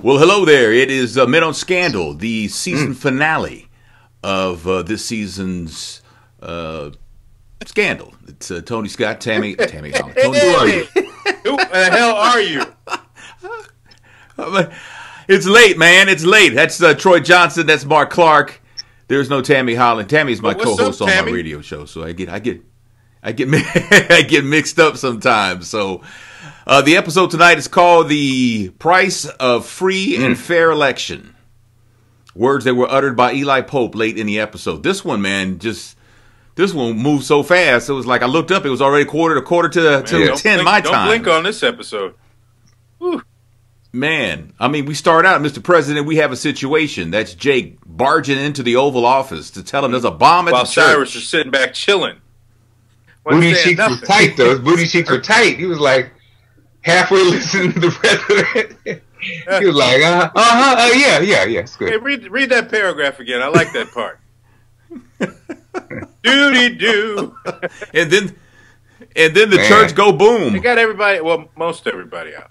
Well, hello there. It is Men on Scandal, the season finale of this season's Scandal. It's Tony Scott, Tammy Holland. Tony, who are you? Who the hell are you? It's late, man. It's late. That's Troy Johnson. That's Mark Clark. There's no Tammy Holland. Tammy's my co-host on my radio show, so I get mixed up sometimes. So the episode tonight is called "The Price of Free and Fair Election." Words that were uttered by Eli Pope late in the episode. This one, man, this one moved so fast. It was like I looked up. It was already quarter to 10 my time. Don't blink on this episode. Whew. Man, I mean, we start out, Mr. President, we have a situation. That's Jake barging into the Oval Office to tell him there's a bomb at the church. While Cyrus is sitting back chilling. Booty cheeks were tight, though. His booty cheeks were tight. He was like halfway listening to the president. He was like, yeah, it's good. Hey, read that paragraph again. I like that part. Doody-doo. And then the church go boom. They got everybody, well, most everybody out.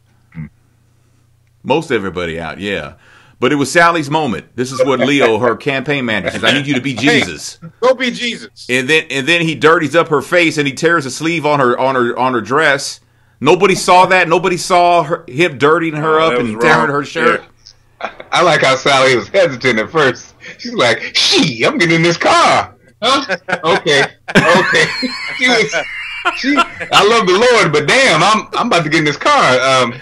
Most everybody out, yeah. But it was Sally's moment. This is what Leo, her campaign manager, says. I need you to be Jesus. Hey, go be Jesus. And then he dirties up her face and he tears a sleeve on her dress. Nobody saw that. Nobody saw him dirtying her up and tearing her shirt. Yeah. I like how Sally was hesitant at first. She's like, I'm getting in this car. Huh? Okay. I love the Lord, but damn, I'm about to get in this car.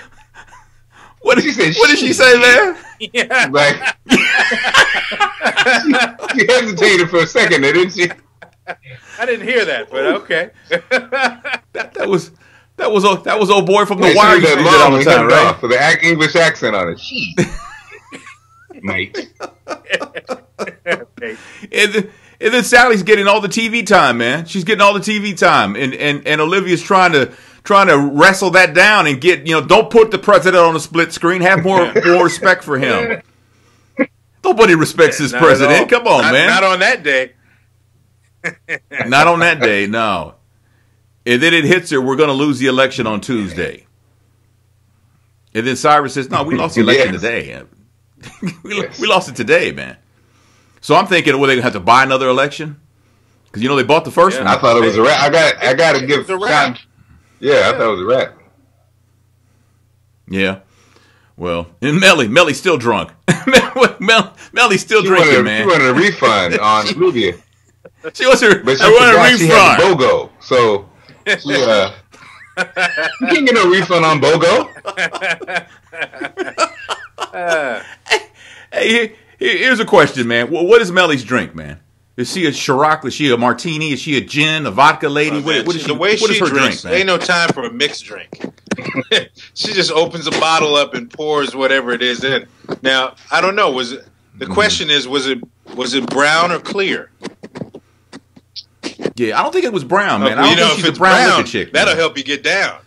What did she say there? Yeah. Like, she hesitated for a second, didn't she? I didn't hear that, but okay. that was old boy from The Wire. That long all the time, right? With the English accent on it. She, mate. Okay. And then Sally's getting all the TV time, man. She's getting all the TV time, and Olivia's trying to wrestle that down and get, don't put the president on a split screen. Have more respect for him. Nobody respects this president. Come on, man. Not on that day. Not on that day, no. And then it hits her, we're going to lose the election on Tuesday. And then Cyrus says, no, we lost the election today. we lost it today, man. So I'm thinking, well, they're going to have to buy another election? Because, they bought the first one. I thought it was a wrap. I got to give Sean. Yeah, I thought it was a wrap. Yeah. Well, and Melly's still drunk. Melly's still drinking, man. She wanted a refund on Olivia. She wants her, but she forgot she had the BOGO. So she you can't get no refund on BOGO. Hey, here's a question, man. What is Melly's drink, man? Is she a Ciroc? Is she a martini? Is she a gin? A vodka lady? What is the way she her drinks? There ain't no time for a mixed drink. She just opens a bottle up and pours whatever it is in. Now, I don't know. The question is, was it brown or clear? Yeah, I don't think it was brown, man. Well, I don't think she's a brown chick. That'll help you get down.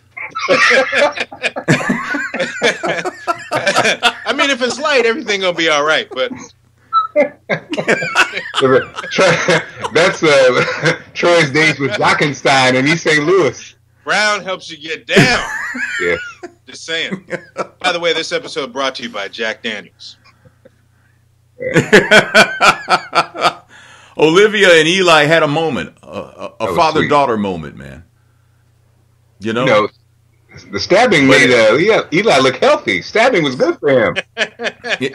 I mean, if it's light, everything gonna be all right. But that's Troy's days with Jockenstein in East St. Louis. Brown helps you get down. Yeah. Just saying. By the way, this episode brought to you by Jack Daniels. Olivia and Eli had a moment, a father-daughter moment, man. The stabbing made Eli look healthy. Stabbing was good for him. Gave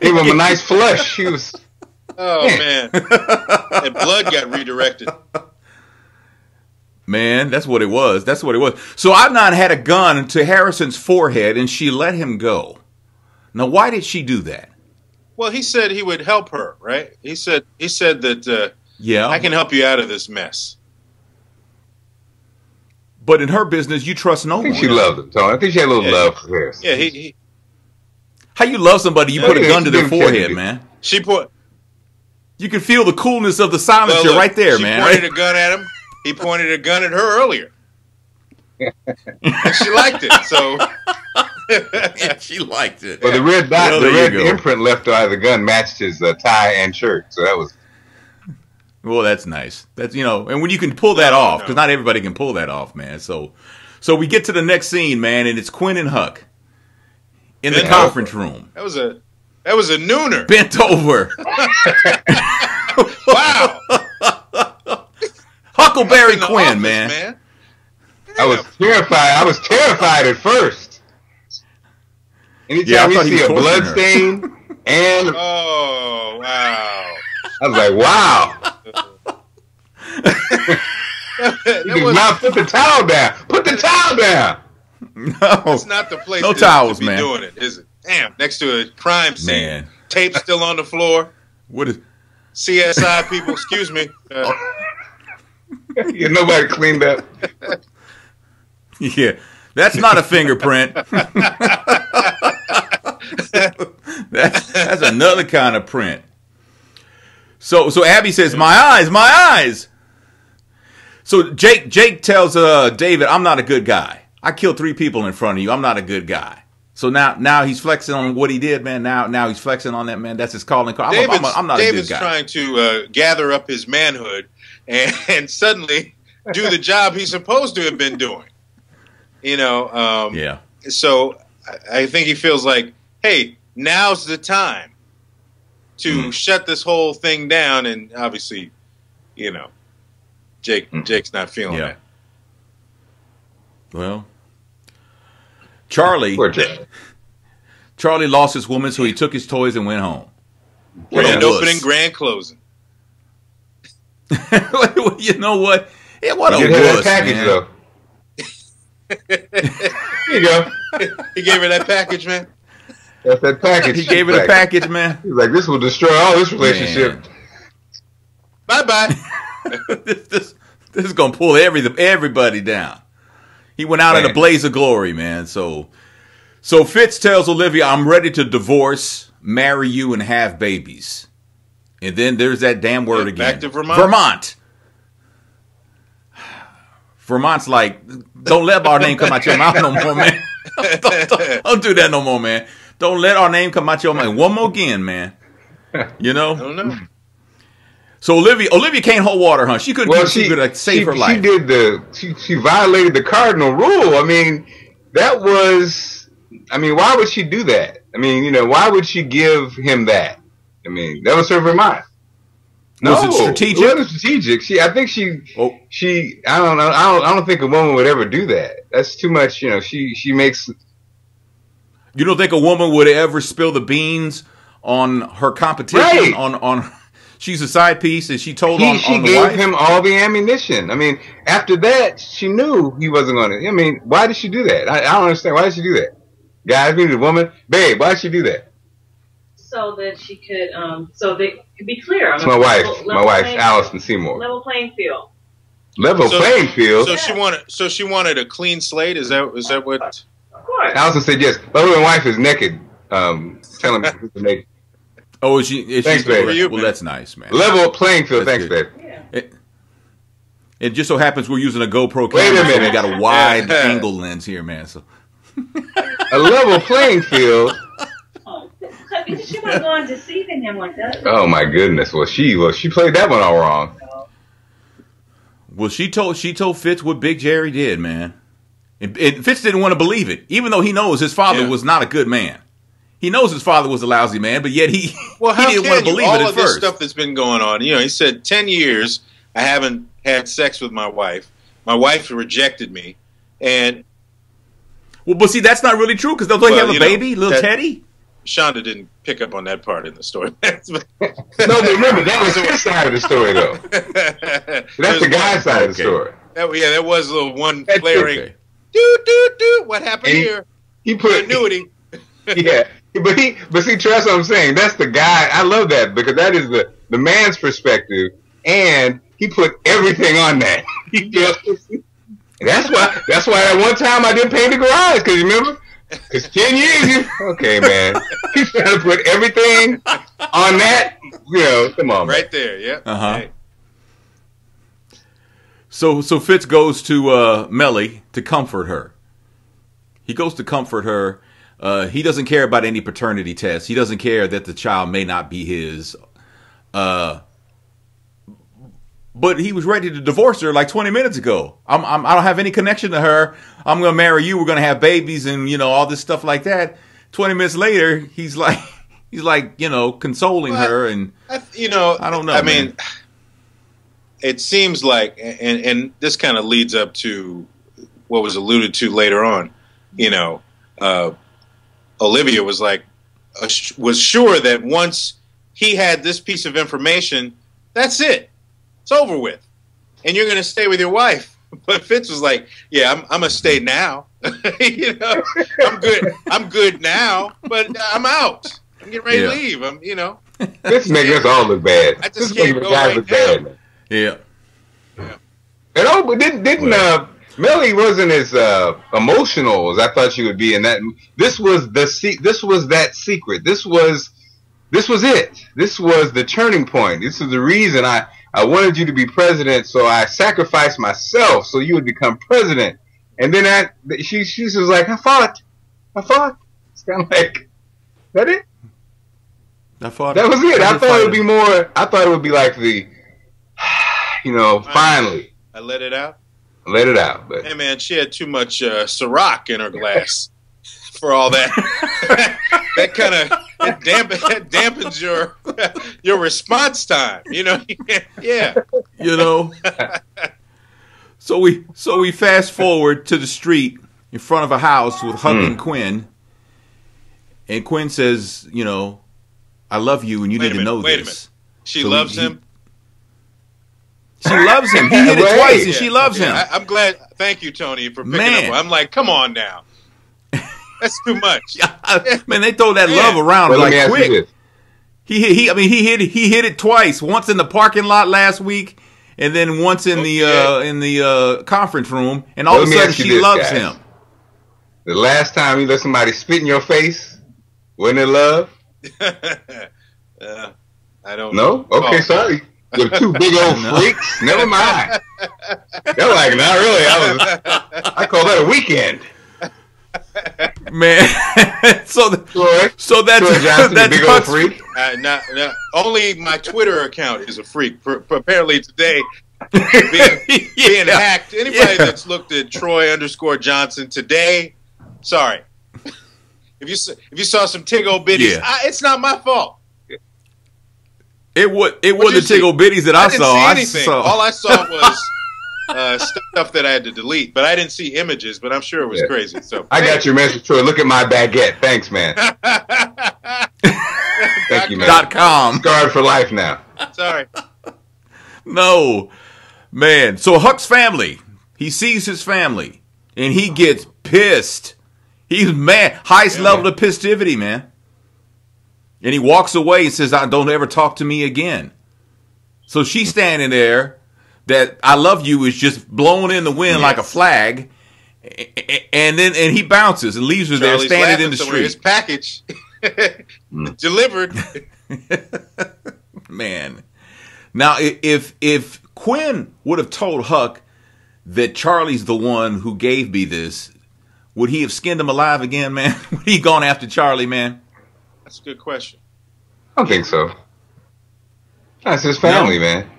him a nice flush. He was. Oh man, and blood got redirected. Man, that's what it was. That's what it was. So Adnan had a gun to Harrison's forehead, and she let him go. Now, why did she do that? Well, he said he would help her, right? He said that. I can help you out of this mess. But in her business, you trust no one. I think she loved him, Tony. I think she had a little love for Harrison. Yeah, he. How you love somebody? You put a gun to their forehead, man. You can feel the coolness of the silencer right there, man. She pointed a gun at him. He pointed a gun at her earlier. And she liked it, so. Yeah, she liked it. Well, the red dot, the red imprint left by the gun matched his tie and shirt, so that was. Well, that's nice. That's and when you can pull that off, because not everybody can pull that off, man. So we get to the next scene, man, and it's Quinn and Huck, in the conference room. That was a nooner. Bent over. Wow. Huckleberry Quinn, man. I was terrified at first. Anytime you see a blood stain and oh wow. I was like, wow. Now put the towel down. Put the towel down. No. That's not the place no to, towels, to be man. doing it, is it? Damn, next to a crime scene. Man. Tape still on the floor. What is CSI people, excuse me. Yeah, nobody cleaned up. Yeah. That's not a fingerprint. That's another kind of print. So Abby says, my eyes. So Jake tells David, I'm not a good guy. I killed 3 people in front of you. I'm not a good guy. So now he's flexing on what he did, man. Now he's flexing on that, man. That's his calling card. I'm not David's a good guy. trying to gather up his manhood and suddenly do the job he's supposed to have been doing. Yeah. So I think he feels like, hey, now's the time to shut this whole thing down. And obviously, Jake's not feeling that. Well, Charlie lost his woman, so he took his toys and went home. Grand opening, grand closing. You know what? Yeah, what a wuss, package, man. Though. Here you go. He gave her that package, man. That's that package. He gave her the package, man. He's like, this will destroy all this relationship. Bye-bye. This is going to pull everybody down. He went out in a blaze of glory, man. So Fitz tells Olivia, I'm ready to divorce, marry you, and have babies. And then there's that damn word again. Back to Vermont. Vermont's like, don't let our name come out your mouth no more, man. Don't do that no more, man. Don't let our name come out your mouth. One more again, man. You know? I don't know. So Olivia can't hold water, huh? She couldn't keep a secret to save her life. She violated the cardinal rule. I mean, why would she do that? I mean, why would she give him that? I mean, that was her Vermont. No, was it strategic? It wasn't strategic. I don't think a woman would ever do that. That's too much. She makes. You don't think a woman would ever spill the beans on her competition? Right. On she's a side piece, and she told on the wife. She gave him all the ammunition. I mean, after that, she knew he wasn't going to. I mean, why did she do that? I don't understand. Why did she do that? Guys, we need a woman. Babe, why did she do that? So that she could, so they could be clear. It's my wife, Allison Seymour. Level playing field. Playing field. So she wanted a clean slate. Is that what? Of course. Allison said yes. But my wife is naked. Telling me she's naked. Oh, is she? Thanks, baby. Well, that's nice, man. Level playing field. Thanks, baby. Yeah. It just so happens we're using a GoPro camera. Wait a minute. So we got a wide angle lens here, man. So a level playing field. She was going deceiving him like that. Oh my goodness! Well, she played that one all wrong. Well, she told Fitz what Big Jerry did, man. And Fitz didn't want to believe it, even though he knows his father was not a good man. He knows his father was a lousy man, but yet he didn't want to believe it at all of this first. Stuff that's been going on. He said 10 years I haven't had sex with my wife. My wife rejected me, and but see, that's not really true because don't they have a baby, little Teddy? Shonda didn't pick up on that part in the story. No, but remember, that was his side of the story, though. That's the guy's side of the story. That was a little one flaring. Do. What happened here? He put annuity. Yeah, but see, trust what I'm saying. That's the guy. I love that because that is the man's perspective, and he put everything on that. That's why at one time I didn't paint the garage because remember. Because 10 years, okay, man. He's trying to put everything on that. Come on, right there, yeah. Hey. So Fitz goes to Melly to comfort her. He goes to comfort her. He doesn't care about any paternity tests. He doesn't care that the child may not be his. But he was ready to divorce her like 20 minutes ago. I don't have any connection to her. I'm going to marry you. We're going to have babies and, all this stuff like that. 20 minutes later, he's like, consoling her, and I don't know. I mean, it seems like, and this kind of leads up to what was alluded to later on. Olivia was like, was sure that once he had this piece of information, that's it. It's over with. And you're going to stay with your wife. But Fitz was like, yeah, I'm going to stay now. I'm good. I'm good now, but I'm out. I'm getting ready to leave. This makes us all look bad. I just can't go right now. Bad. Yeah. And but didn't Melly wasn't as emotional as I thought she would be in that. This was that secret. This was it. This was the turning point. This is the reason I wanted you to be president, so I sacrificed myself so you would become president. And then she was like, I fought. It's kind of like, that it? I fought. That was it. I thought it would be more. I thought it would be like the, finally. I let it out. Let it out. But hey, man, she had too much Ciroc in her glass for all that. That kind of dampens your response time. Yeah. So we fast forward to the street in front of a house with Huck and Quinn, and Quinn says, I love you, and you need to know Wait a this. minute. She loves him. She loves him. He hit it twice, and she loves him. I'm glad. Thank you, Tony, for picking up. I'm like, come on now. That's too much. Man, they throw that love around like quick. He hit it twice. Once in the parking lot last week, and then once in the conference room. And all of a sudden, she loves him. The last time you let somebody spit in your face, wasn't it love? I don't know. Okay, sorry. With two big old freaks. Never mind. They're like, not really. I call that a weekend. Man, so that's big old freak. No, only my Twitter account is a freak. Apparently today, being hacked. Anybody that's looked at Troy_Johnson today, sorry. If you saw some Tiggo bitties, it's not my fault. It was the Tiggo bitties that I saw. I didn't see anything. All I saw was stuff that I had to delete, but I didn't see images. But I'm sure it was crazy. So I got your message, Troy. Look at my baguette. Thanks, man. Thank you, man. .com. Scarred for life now. Sorry. No, man. So Huck's family. He sees his family, and he gets pissed. He's mad. Highest level of pissivity, man. And he walks away and says, don't ever talk to me again. So she's standing there. That I love you is just blown in the wind like a flag. And he bounces and leaves her there standing in the street. His package delivered. Man. Now, if Quinn would have told Huck that Charlie's the one who gave me this, would he have skinned him alive again, man? Would he gone after Charlie, man? That's a good question. I don't think so. That's his family, man.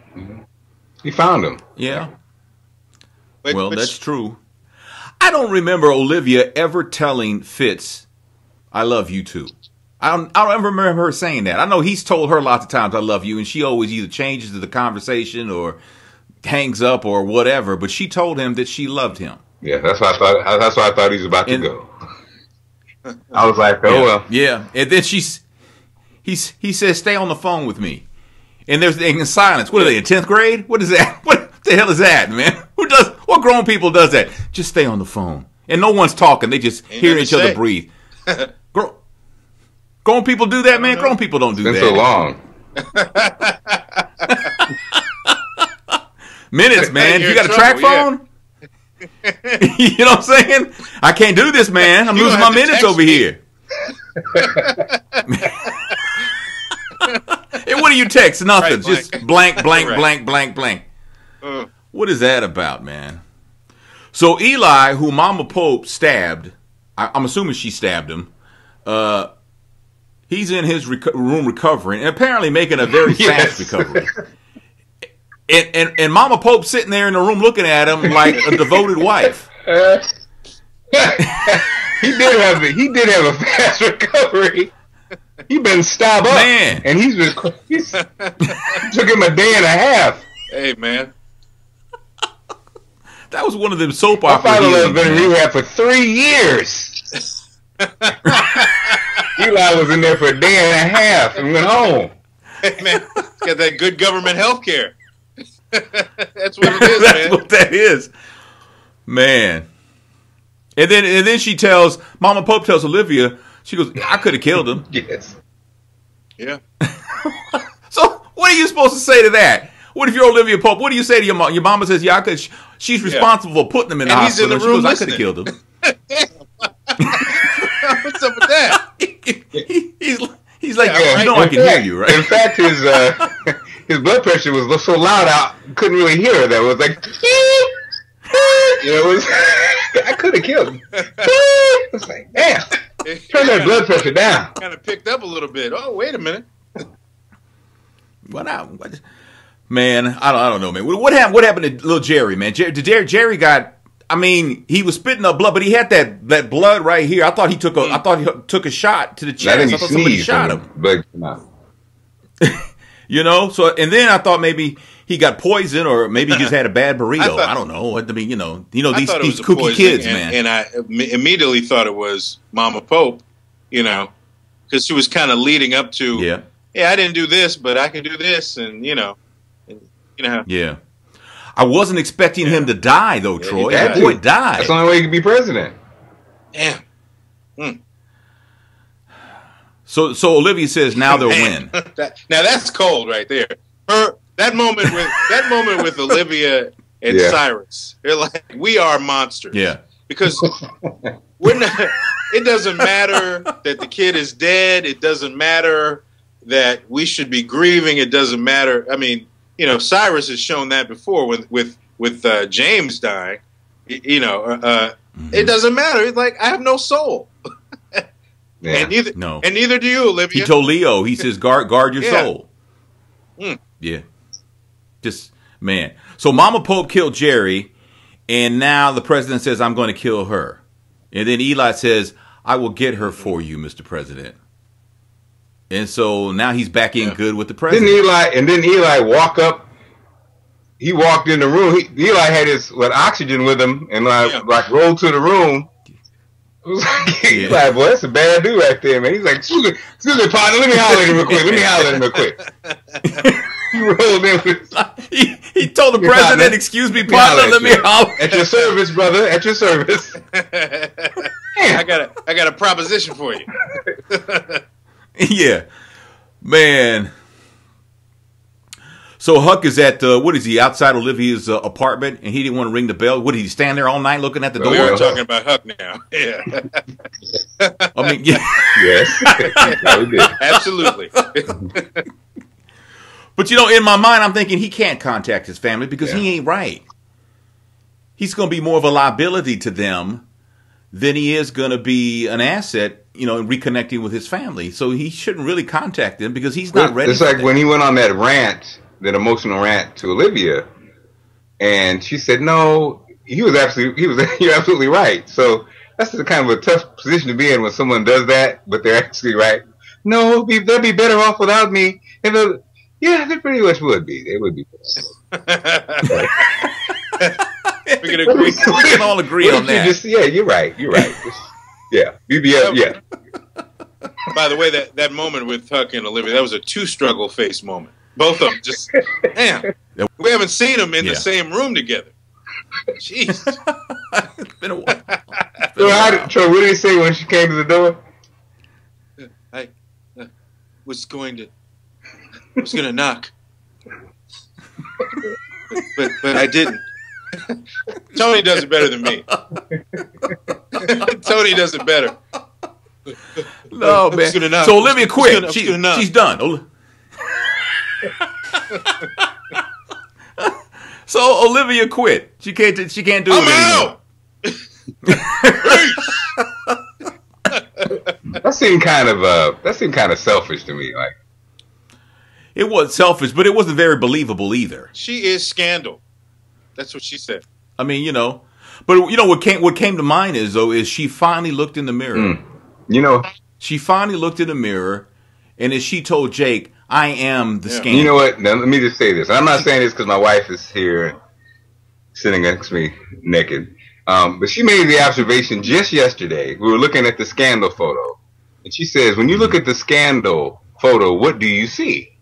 He found him. Yeah. Well, that's true. I don't remember Olivia ever telling Fitz, I love you too. I don't remember her saying that. I know he's told her lots of times, I love you, and she always either changes the conversation or hangs up or whatever, but she told him that she loved him. Yeah, that's why I thought he was about to go. I was like, oh, well. Yeah, and then he says, stay on the phone with me. And there's in silence. What are they, in 10th grade? What is that? What the hell is that, man? What grown people does that? Just stay on the phone. And no one's talking. They just hear each other breathe. Grown people do that, man? Grown people don't do that. It's been so long. Minutes, man. You got a track phone? You know what I'm saying? I can't do this, man. I'm losing my minutes over here. And what do you text? Nothing. Just blank. What is that about, man? So Eli, who Mama Pope stabbed, I'm assuming she stabbed him, he's in his room recovering, and apparently making a very fast recovery. And Mama Pope sitting there in the room looking at him like a devoted wife. He did have a fast recovery. He been stabbed up, man, and he's it took him a day and a half. Hey, man. That was one of them soap My opera father healings, been in man. rehab for 3 years. Eli was in there for a day and a half and went home. Hey, man. Got that good government health care. That's what it is, That's man. what that is, man. And then she tells Mama Pope tells Olivia, she goes, I could have killed him. Yes. Yeah. So what are you supposed to say to that? What if you're Olivia Pope? What do you say to your mom? Your mama says, yeah, I could. She's responsible for putting him in the And he's in hospital. the room She goes, I could listening. have killed him. What's up with that? He's like, Yeah, you know, I can hear you, right? In fact, his blood pressure was so loud out, couldn't really hear her. That was like, you know, it was, I could have killed him. It was like, damn, turn that blood pressure down. Kind of picked up a little bit. Oh, wait a minute. What? Man, I don't know, man. What happened to little Jerry, man? Jerry got. I mean, he was spitting up blood, but he had that blood right here. I thought he took a shot to the chest. I thought somebody shot him. But no. You know, so and then I thought maybe he got poisoned or maybe he just had a bad burrito. I don't know. I mean, you know these kooky kids, man. And I immediately thought it was Mama Pope, you know, because she was kind of leading up to, yeah, I didn't do this, but I can do this, and you know. Yeah. I wasn't expecting him to die though, Troy. That boy died. That's the only way he could be president. Damn. Mm. So Olivia says now they'll win. Now that's cold right there. That moment with Olivia and Cyrus. They're like, we are monsters. Yeah. Because we're not, it doesn't matter that the kid is dead. It doesn't matter that we should be grieving. It doesn't matter. I mean, you know, Cyrus has shown that before with James dying. You know, it doesn't matter. It's like, I have no soul. Yeah. And neither do you, Olivia. He told Leo, he says, guard your soul. Mm. Yeah. Just, man. So Mama Pope killed Jerry, and now the president says, I'm going to kill her. And then Eli says, I will get her for you, Mr. President. And so now he's back in good with the president. Didn't Eli walk up? He walked in the room. Eli had his oxygen with him and like rolled to the room. It was like, Eli, boy, that's a bad dude right there, man. He's like, excuse me, partner, let me holler at him real quick. He rolled in with he told the president, excuse me, partner, let me holler. At your service, brother, at your service. I got a proposition for you. Yeah, man. So Huck is at outside Olivia's apartment, and he didn't want to ring the bell. What did he stand there all night looking at the door? We're talking about Huck now. Yeah. I mean, yeah. Yes. No, we did. Absolutely. But you know, in my mind, I'm thinking he can't contact his family because he ain't right. He's going to be more of a liability to them than he is going to be an asset, you know, in reconnecting with his family. So he shouldn't really contact them because he's not ready. It's like when he went on that rant, that emotional rant to Olivia, and she said, "No, you're absolutely right." So that's the kind of a tough position to be in when someone does that, but they're actually right. No, they'll be better off without me. And yeah, they pretty much would be. They would be. We can agree. We can all agree on that. You're right. Yeah, yeah. By the way, that moment with Huck and Olivia, that was a two-struggle face moment. Both of them just, damn. We haven't seen them in the same room together. Jeez. It's been a while. Troy, what did he say when she came to the door? I was going to knock, but I didn't. Tony does it better than me. Tony does it better. No, man. So Olivia quit. She's done. So Olivia quit. She can't do it anymore. That seemed kind of selfish to me. Like, it was selfish, but it wasn't very believable either. She is scandal. That's what she said. I mean, you know, But you know what came to mind is she finally looked in the mirror. You know, she finally looked in the mirror, and as she told Jake, "I am the scandal." You know what? Now, let me just say this. I'm not saying this because my wife is here, sitting next to me naked. But she made the observation just yesterday. We were looking at the scandal photo, and she says, "When you look at the scandal photo, what do you see?"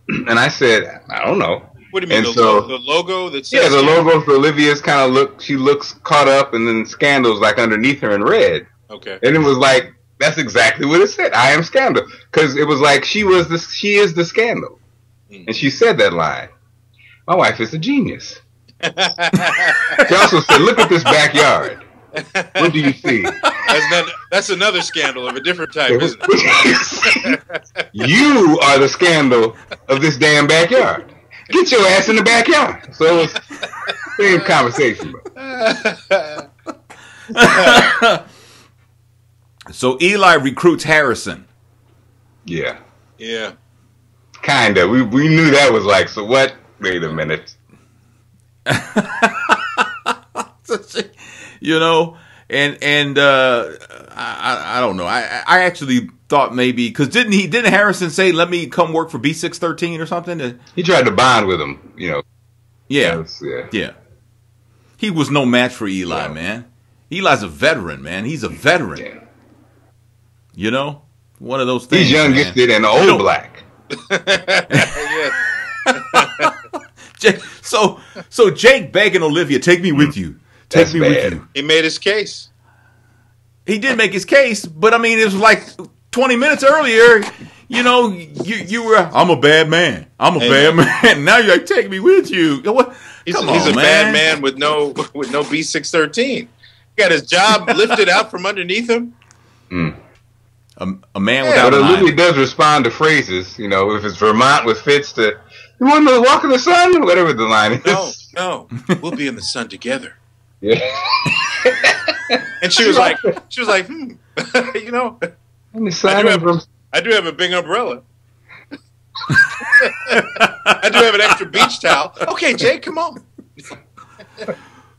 And I said, "I don't know." What do you mean? And The logo that says the logo for Olivia's kind of she looks caught up, and then Scandal's like underneath her in red. Okay. And it was like, that's exactly what it said. I am Scandal. Because it was like she is the Scandal. And she said that line. My wife is a genius. She also said, look at this backyard. What do you see? That's another scandal of a different type, isn't it? You are the scandal of this damn backyard. Get your ass in the backyard. So it's same conversation. So Eli recruits Harrison. Yeah. Yeah. Kinda. We knew that was like, so what? Wait a minute. You know, and I don't know. I actually thought maybe because didn't Harrison say let me come work for B613 or something? He tried to bond with him, you know. Yeah. Yeah. He was no match for Eli, man. Eli's a veteran, man. He's a veteran. Yeah. You know, one of those things. He's young, gifted, and old black. So Jake begging Olivia, take me with you. Take me with you. He made his case. He did make his case, but I mean, it was like 20 minutes earlier. You know, you were. I'm a bad man. I'm a bad man. Now you're like, take me with you. What? He's a bad man with no B613. He got his job lifted out from underneath him. A man without a mind. But Olivia does respond to phrases. You know, if it's Vermont with Fitz to, you want to walk in the sun? Whatever the line is. No, we'll be in the sun together. Yeah. And she was like, you know, I do have a big umbrella. I do have an extra beach towel. Okay, Jake, come on.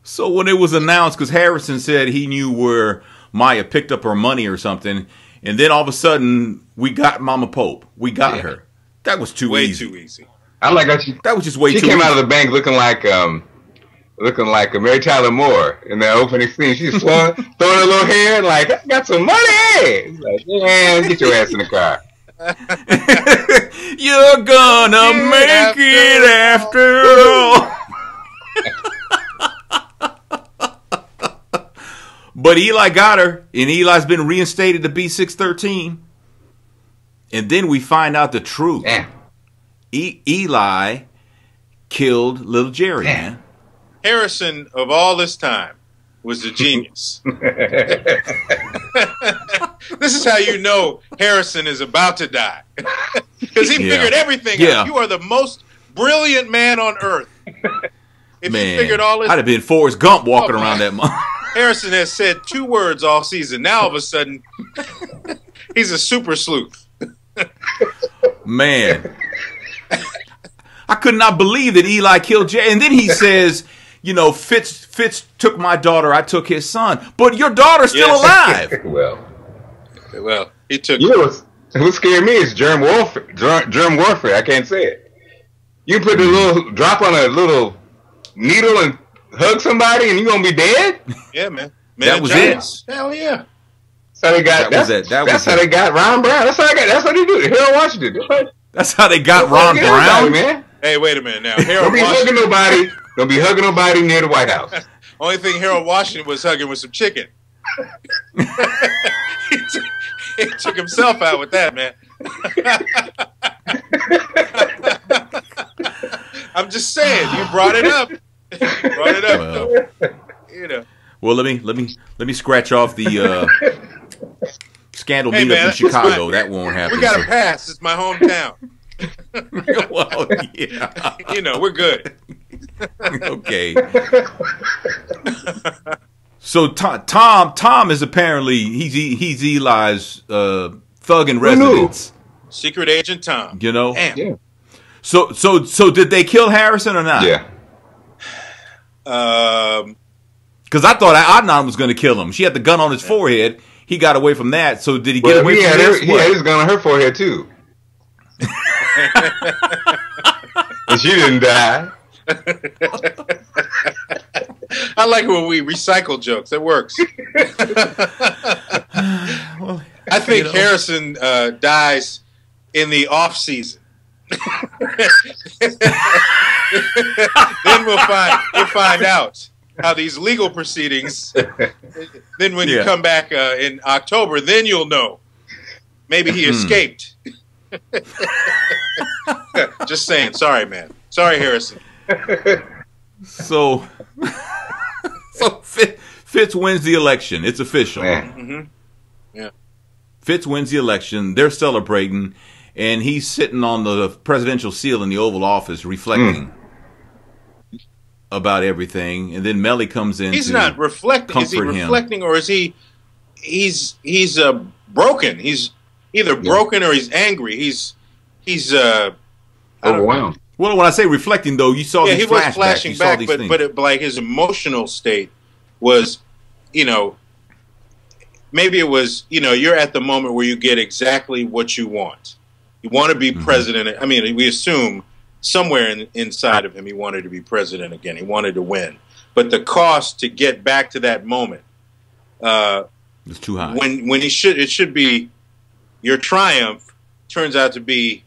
So when it was announced, because Harrison said he knew where Maya picked up her money or something, and then all of a sudden we got Mama Pope. We got her. That was too easy. Way too easy. I like how that was just way too easy. She came out of the bank looking like a Mary Tyler Moore in that opening scene. She's throwing her little hair like, I got some money. Like, man, get your ass in the car. You're gonna make it after all. But Eli got her, and Eli's been reinstated to B613. And then we find out the truth. Damn. Eli killed little Jerry, man. Harrison, of all this time, was a genius. This is how you know Harrison is about to die. Because he figured everything out. You are the most brilliant man on earth. If you figured all this, I'd have been Forrest Gump walking around that month. Harrison has said 2 words all season. Now all of a sudden, he's a super sleuth. Man. I could not believe that Eli killed Jerry. And then he says, you know, Fitz took my daughter, I took his son. But your daughter's still alive. Well, he took. You know what scared me is germ warfare. Germ warfare. I can't say it. You put a little drop on a little needle and hug somebody, and you're gonna be dead. Yeah, man. That was it. Hell yeah. That's how they got. That's how they got Ron Brown. That's how they do it. Harold Washington. That's how they got Ron Brown, man. Hey, wait a minute now. Harold Don't be hugging nobody near the White House. Only thing Harold Washington was hugging was some chicken. He took himself out with that, man. I'm just saying, you brought it up. You know. Well, let me scratch off the scandal meetup in Chicago. That won't happen. We got to pass. It's my hometown. Well, yeah. You know, we're good. Okay. So Tom is apparently he's Eli's thug in residence. Secret Agent Tom. You know? Damn. Yeah. So did they kill Harrison or not? Yeah. Because I thought Adnan was going to kill him. She had the gun on his forehead. He got away from that. So did he get away from this? He had his gun on her forehead too. And she didn't die. I like when we recycle jokes. It works. Well, I think Harrison dies in the off season. Then we'll find out how these legal proceedings. Then when you come back in October, then you'll know. Maybe he escaped. Just saying. Sorry, man. Sorry, Harrison. So Fitz wins the election. It's official. Mm-hmm. Yeah. Fitz wins the election. They're celebrating, and he's sitting on the presidential seal in the Oval Office, reflecting about everything. And then Melly comes in. He's not reflecting. Is he reflecting, or is he? He's broken. He's either broken or he's angry. He's overwhelmed. Well, when I say reflecting, though, you saw these he was flashing back, but like his emotional state was, maybe it was, you're at the moment where you get exactly what you want. You want to be president. I mean, we assume somewhere inside of him he wanted to be president again. He wanted to win. But the cost to get back to that moment it's too high. When it should be your triumph turns out to be,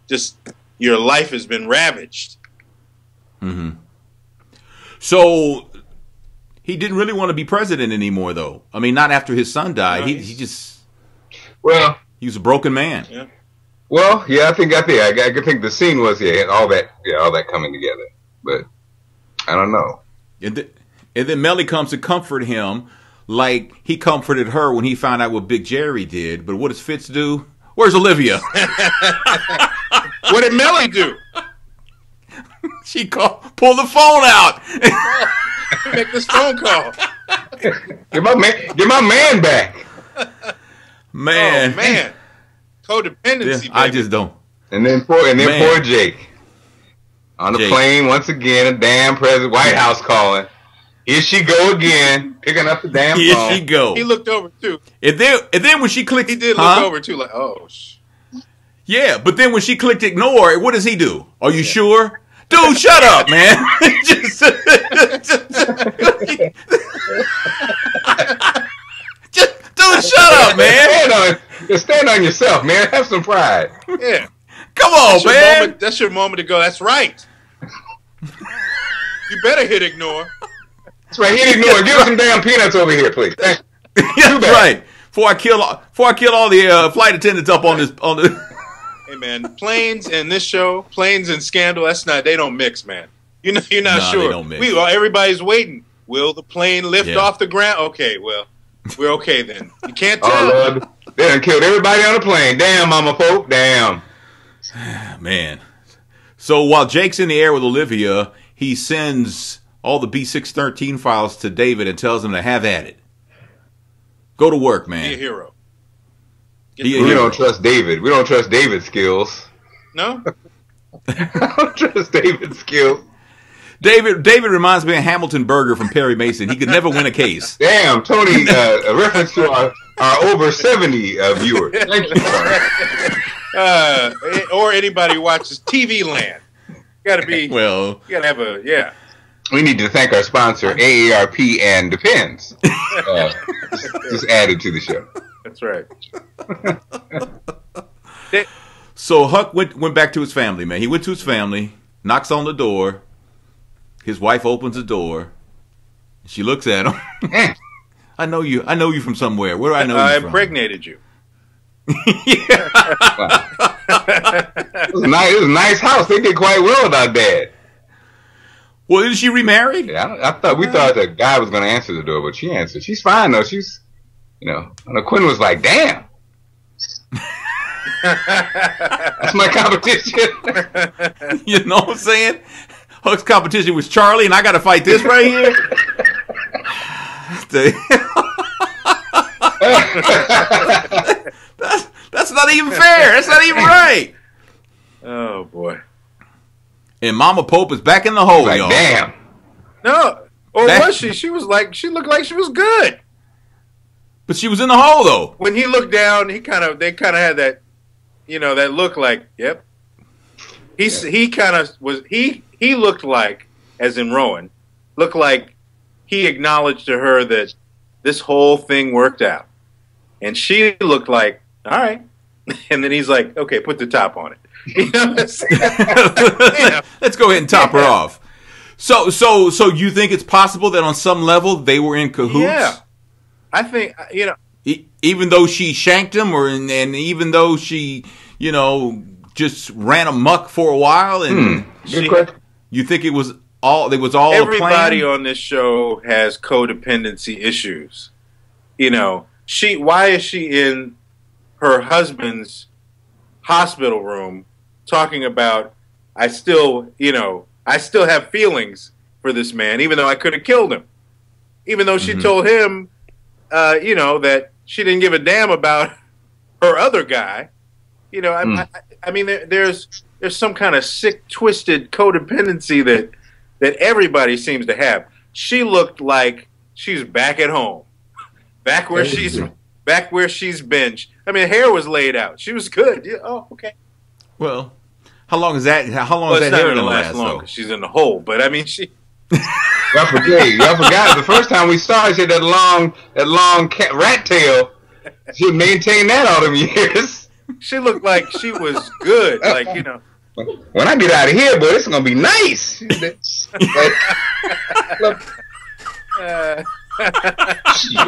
just your life has been ravaged. Mm-hmm. So he didn't really want to be president anymore, though. I mean, not after his son died. No, he just he was a broken man. Yeah. Well, I think the scene was all that coming together, but I don't know. And then Melly comes to comfort him, like he comforted her when he found out what Big Jerry did. But what does Fitz do? Where's Olivia? What did Melly do? She pull the phone out. Make this phone call. Get my man back. Man. Oh, man. Codependency, baby. I just don't. And then poor Jake. On the plane once again, a damn White House calling. Here she go again, picking up the damn phone. Here she go. He looked over too. And then when she clicked, he did look over too, like, oh. Yeah, but then when she clicked ignore, what does he do? Are you sure? Dude, shut up, man. Dude, shut up, man. Stand on yourself, man. Have some pride. Yeah. Come on, man. That's your moment to go. That's right. You better hit ignore. That's right. Hit ignore. Give us some damn peanuts over here, please. That's right. Before I kill all the flight attendants up on this. Hey man, planes and this show, planes and scandal. They don't mix, man. You're not sure. They don't mix. Everybody's waiting. Will the plane lift off the ground? Okay, well, we're okay then. You can't tell. Oh, Lord. They done killed everybody on the plane. Damn, mama folk. Damn. Man. So while Jake's in the air with Olivia, he sends all the B613 files to David and tells him to have at it. Go to work, man. Be a hero. We don't trust David. We don't trust David's skills. No? I don't trust David's skills. David reminds me of Hamilton Berger from Perry Mason. He could never win a case. Damn, Tony, a reference to our over 70 viewers. Thank you. Or anybody who watches TV Land. You gotta have We need to thank our sponsor, AARP and Depends. Just added to the show. That's right. So Huck went back to his family, man. He went to his family, knocks on the door. His wife opens the door. She looks at him. I know you from somewhere. Where do I know you from? I impregnated you. It was a nice house. They did quite well without Dad. Well, is she remarried? Yeah, we thought the guy was going to answer the door, but she answered. She's fine though. She's, and Quinn was like, "Damn, that's my competition." You know what I'm saying? Huck's competition was Charlie, and I got to fight this right here. That's not even fair. That's not even right. Oh boy. And Mama Pope is back in the hole, like, y'all. Damn. No. Or was she? She was like, she looked like she was good. But she was in the hole though. When he looked down, they kind of had that, that look like, yep. He kind of was, he looked like, as in Rowan, looked like he acknowledged to her that this whole thing worked out. And she looked like, all right. And then he's like, okay, put the top on it. You know what I'm saying? Let's go ahead and top her off. So you think it's possible that on some level they were in cahoots? Yeah. I think, even though she shanked him, and even though she, just ran amok for a while, and you think it was all everybody on this show has codependency issues. Why is she in her husband's hospital room talking about, I still have feelings for this man, even though I could have killed him, even though she told him, that she didn't give a damn about her other guy. I mean, there's some kind of sick, twisted codependency that everybody seems to have. She looked like she's back at home, back where she's been. I mean, hair was laid out. She was good. Yeah, oh, okay. Well, how long is that? How long is that hair gonna last? Long, she's in the hole. But I mean, she. Y'all forgot the first time we saw her, she had that long rat tail. She maintained that all them years. She looked like she was good, When I get out of here, boy, it's gonna be nice. I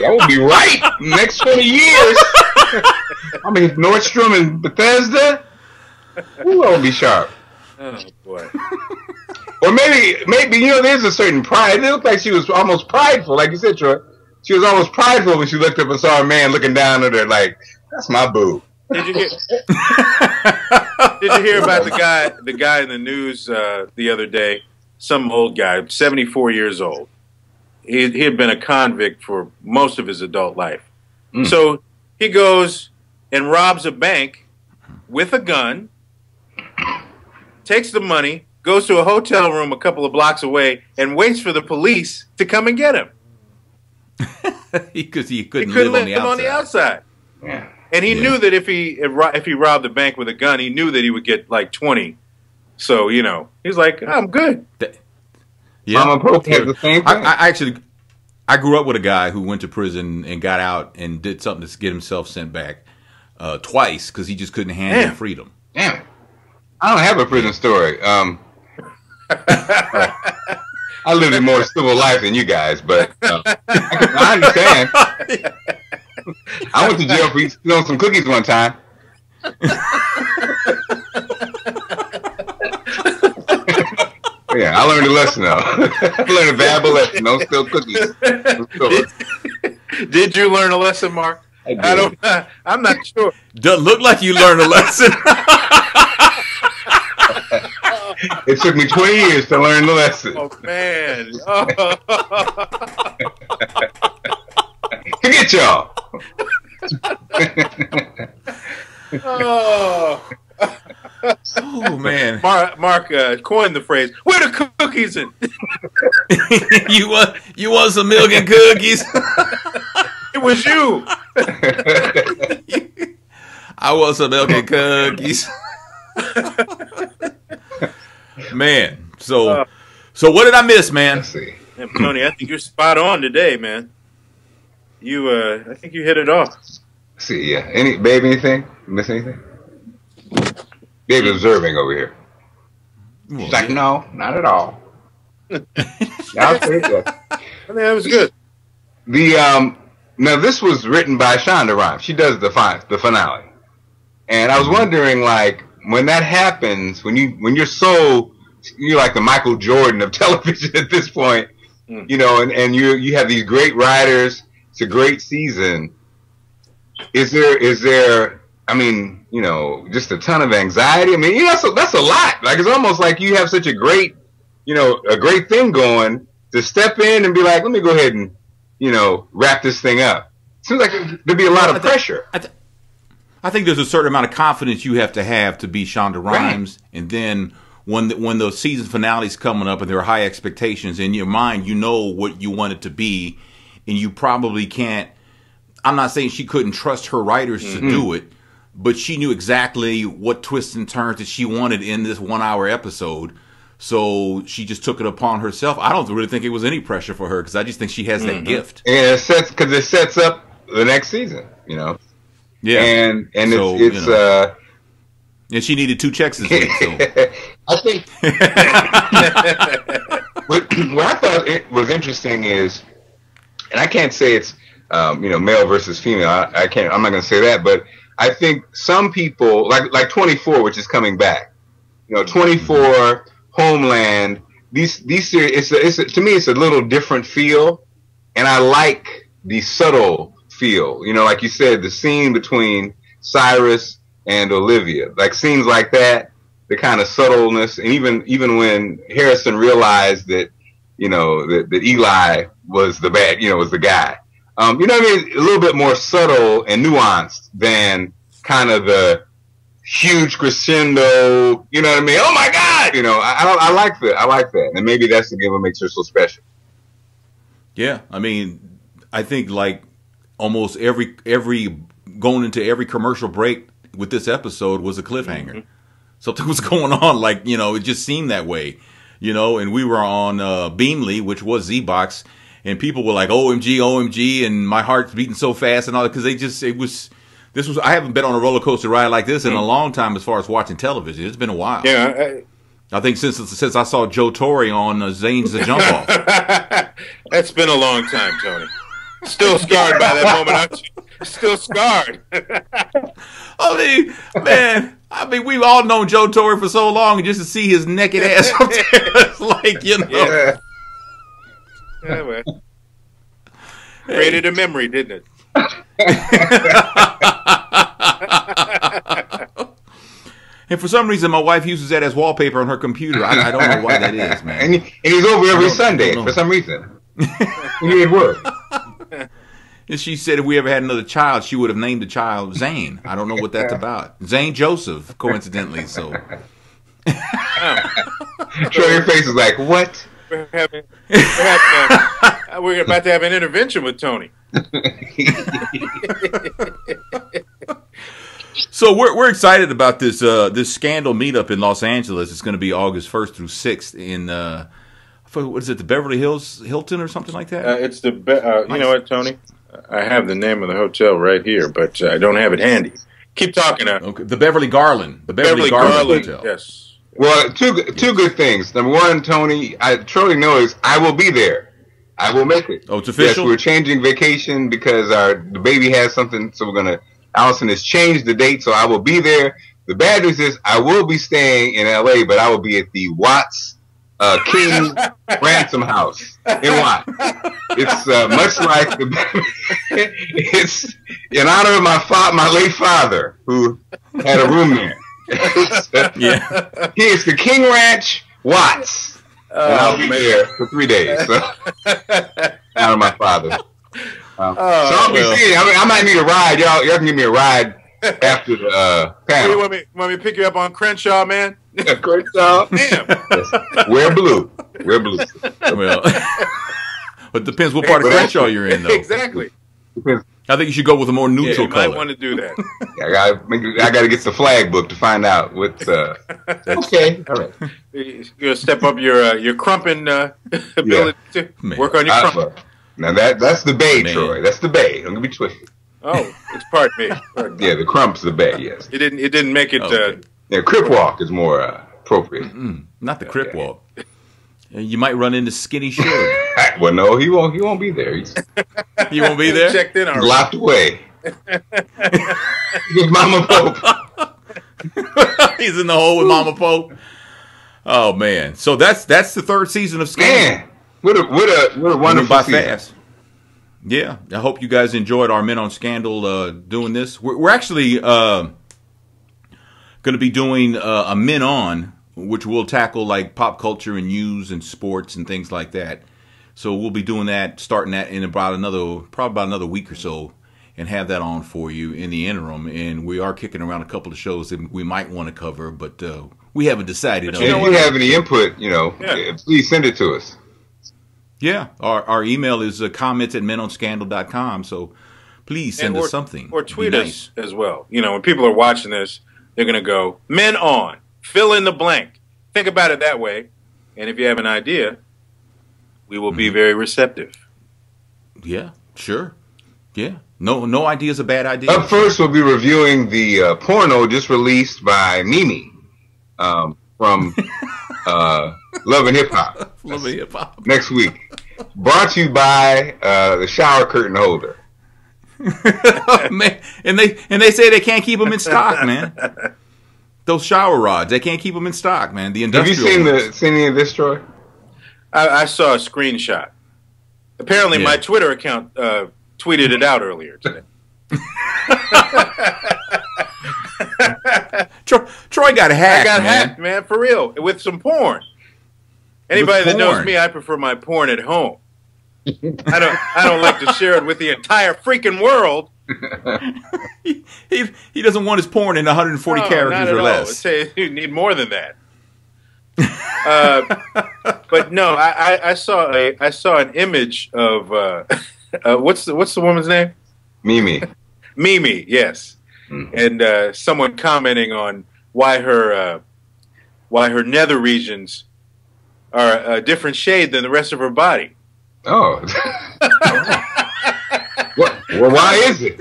will be right next 20 years. I mean, Nordstrom and Bethesda. Ooh, I'll be sharp. Oh boy. Or maybe there's a certain pride. It looked like she was almost prideful, like you said, Troy. She was almost prideful when she looked up and saw a man looking down at her like, "That's my boo." Did you hear about the guy in the news the other day? Some old guy, 74 years old. He had been a convict for most of his adult life. So he goes and robs a bank with a gun, takes the money, goes to a hotel room a couple of blocks away, and waits for the police to come and get him. Because he couldn't live on the outside. Yeah. And he knew that if he robbed the bank with a gun, he knew that he would get like 20. So, he's like, I'm good. Yeah. Mama Pope had the same thing. I grew up with a guy who went to prison and got out and did something to get himself sent back twice because he just couldn't handle freedom. Damn it. I don't have a prison story. I lived a more civil life than you guys, but I understand. I went to jail for stealing some cookies one time. Yeah, I learned a lesson though. I learned a valuable lesson. Don't steal cookies. Did you learn a lesson, Mark? I did. I'm not sure. Doesn't look like you learned a lesson. It took me 20 years to learn the lesson. Oh man! Forget y'all. Oh man! Mark coined the phrase. Where the cookies in? you want some milk and cookies? It was you. I want some milk and cookies. Man, so what did I miss, man? Let's see. Yeah, Tony, I think you're spot on today, man. I think you hit it off. Let's see, yeah. Babe, anything? Miss anything? Babe observing over here. She's like, no, not at all. I'll take that. I think that was good. Now this was written by Shonda Rhimes. She does the finale, and I was wondering, like, when that happens, when you're like the Michael Jordan of television at this point, and you have these great writers. It's a great season. Is there? I mean, just a ton of anxiety. I mean, that's a lot. Like, it's almost like you have such a great thing going to step in and be like, let me go ahead and, wrap this thing up. Seems like there'd be a lot of pressure. I think there's a certain amount of confidence you have to be Shonda Rhimes, right. And then when the season finale's coming up and there are high expectations in your mind, you know what you want it to be, and you probably can't. I'm not saying she couldn't trust her writers to do it, but she knew exactly what twists and turns that she wanted in this 1 hour episode. So she just took it upon herself. I don't really think it was any pressure for her because I just think she has that gift. And it sets up the next season, you know. Yeah, and so, it's and she needed 2 checks this week. So. I think what I thought it was interesting is, and I can't say it's male versus female. I can't. I'm not going to say that, but I think some people like 24, which is coming back. 24, Homeland. These series. To me, it's a little different feel, and I like the subtle feel. Like you said, the scene between Cyrus and Olivia, like scenes like that, the kind of subtleness, and even when Harrison realized that that Eli was the bad, was the guy. What I mean? A little bit more subtle and nuanced than kind of the huge crescendo. You know what I mean? Oh my God! I like that. I like that, and maybe that's again what makes her so special. Yeah, I mean, I think like almost every going into every commercial break with this episode was a cliffhanger. Something was going on, like it just seemed that way. And we were on Beamly, which was Z-Box, and people were like, OMG, OMG, and my heart's beating so fast and all that, because I haven't been on a roller coaster ride like this in a long time as far as watching television. It's been a while. Yeah. I think since I saw Joe Torre on Zane's The Jump Off. That's been a long time, Tony. Still scarred by that moment, aren't you? Still scarred. I mean, we've all known Joe Torre for so long, and just to see his naked ass up there, it's like, Yeah, well. Created a memory, didn't it? And for some reason, my wife uses that as wallpaper on her computer. I don't know why that is, man. And he's over every Sunday for some reason. He need work. And she said if we ever had another child, she would have named the child Zane. I don't know what that's about. Zane Joseph, coincidentally. So, your face is like, what? We're about to have an intervention with Tony. So we're excited about this this Scandal meetup in Los Angeles. It's going to be August 1st through 6th in what is it, the Beverly Hills Hilton or something like that? It's the you know what, Tony? I have the name of the hotel right here, but I don't have it handy. Keep talking. Okay. The Beverly Garland. The Beverly Garland Hotel. Yes. Well, two good things. Number one, Tony, I truly know is I will be there. I will make it. Oh, it's official? Yes, we're changing vacation because the baby has something, so Allison has changed the date, so I will be there. The bad news is I will be staying in LA, but I will be at the Watts King Ransom House in Watts. It's much like it's in honor of my late father who had a room there. Yeah, it's the King Ranch Watts, and I'll be there for 3 days. So, in honor of my father. So I'll be seeing. I might need a ride. Y'all can give me a ride after the panel. You want me to pick you up on Crenshaw, man? Crenshaw. Damn. Yes. Wear blue. Well, it depends what part of Crenshaw you're in, though. Exactly. I think you should go with a more neutral color. You might want to do that. I got to get the flag book to find out what. Okay, all right. You're gonna step up your crumping ability to work on your crumping. Now that's the Bay, man. Troy. That's the Bay. Don't get me twisted. Oh, it's pardon me. Yeah, the crump's the Bay. Yes. It didn't make it. Okay. Crip walk is more appropriate. Not the crip walk. You might run into Skinny Sugar. Well, no, he won't. He won't be there. He won't be there. Checked in already. Locked away. With Mama Pope. He's in the hole with Mama Pope. Oh man! So that's the third season of Scandal. Man, what a wonderful season. Fast. Yeah, I hope you guys enjoyed our Men on Scandal doing this. We're actually going to be doing a Men On, which will tackle like pop culture and news and sports and things like that. So we'll be doing that, starting that in probably about another week or so. and have that on for you in the interim. And we are kicking around a couple of shows that we might want to cover, but we haven't decided. If you have any input, please send it to us. Yeah, our email is comments@menonscandal.com. So please send us something. Or tweet us as well. When people are watching this, they're going to go, Men On, fill in the blank. Think about it that way. And if you have an idea, we will be very receptive. Yeah, sure. Yeah. No idea is a bad idea. Up first, we'll be reviewing the porno just released by Mimi from Love and Hip Hop. Love and Hip Hop. Next week. Brought to you by the shower curtain holder. Man, and they say they can't keep them in stock, man. Those shower rods, they can't keep them in stock, man. The industrial. Have you seen any of this, Troy? I saw a screenshot. Apparently, my Twitter account tweeted it out earlier today. Troy got hacked. I got hacked, man, for real, with some porn. Anybody that knows me, I prefer my porn at home. I don't like to share it with the entire freaking world. He doesn't want his porn in 140 characters or less. You need more than that. But no, I saw an image of what's the woman's name? Mimi. Mimi, yes. And someone commenting on why her nether regions are a different shade than the rest of her body. Oh. Well, why is it?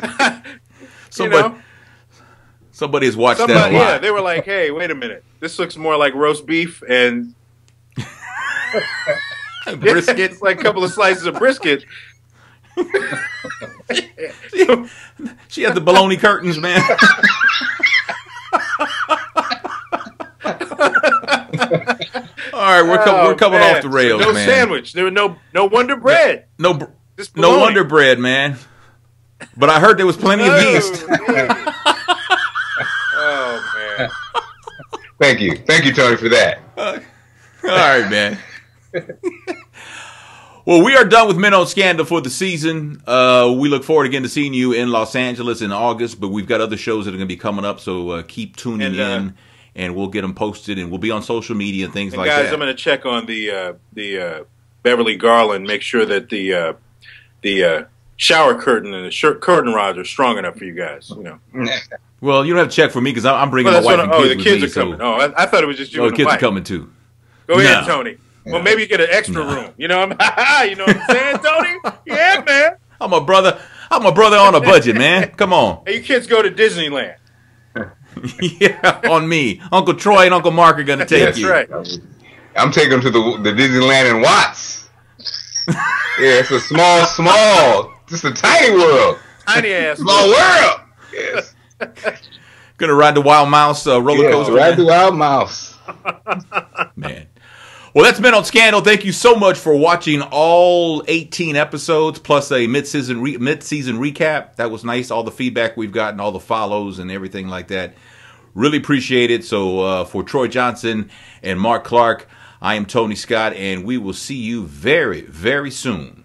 Somebody has watched that a lot. Yeah, they were like, hey, wait a minute. This looks more like roast beef and brisket. It's like a couple of slices of brisket. She had the bologna curtains, man. All right, we're coming off the rails, no man. No sandwich. There was no Wonder Bread. No Wonder Bread, man. But I heard there was plenty of yeast. Oh man! Thank you, Tony, for that. All right, man. Well, we are done with Men on Scandal for the season. We look forward again to seeing you in Los Angeles in August, but we've got other shows that are going to be coming up, so keep tuning in, and we'll get them posted, and we'll be on social media and things like that. Guys, I'm going to check on the Beverly Garland, make sure that the shower curtain and the curtain rods are strong enough for you guys. Well, you don't have to check for me because I'm bringing my wife and kids with me. Oh, the kids are coming. Oh, I thought it was just you and the kids wife. are coming too. Go ahead, Tony. Well, maybe you get an extra room. You know what I'm saying, Tony? Yeah, man. I'm a brother on a budget, man. Come on. Hey, you kids go to Disneyland. Yeah, on me. Uncle Troy and Uncle Mark are going to take you. That's right. I'm taking them to the Disneyland in Watts. Yeah, it's a small, just a tiny world. Tiny ass small world. Yes. Gonna ride the Wild Mouse roller coaster. Ride the Wild Mouse. Man. Well, that's Men on Scandal. Thank you so much for watching all 18 episodes plus a mid-season recap. That was nice. All the feedback we've gotten, all the follows and everything like that. Really appreciate it. So for Troy Johnson and Mark Clark, I am Tony Scott, and we will see you very, very soon.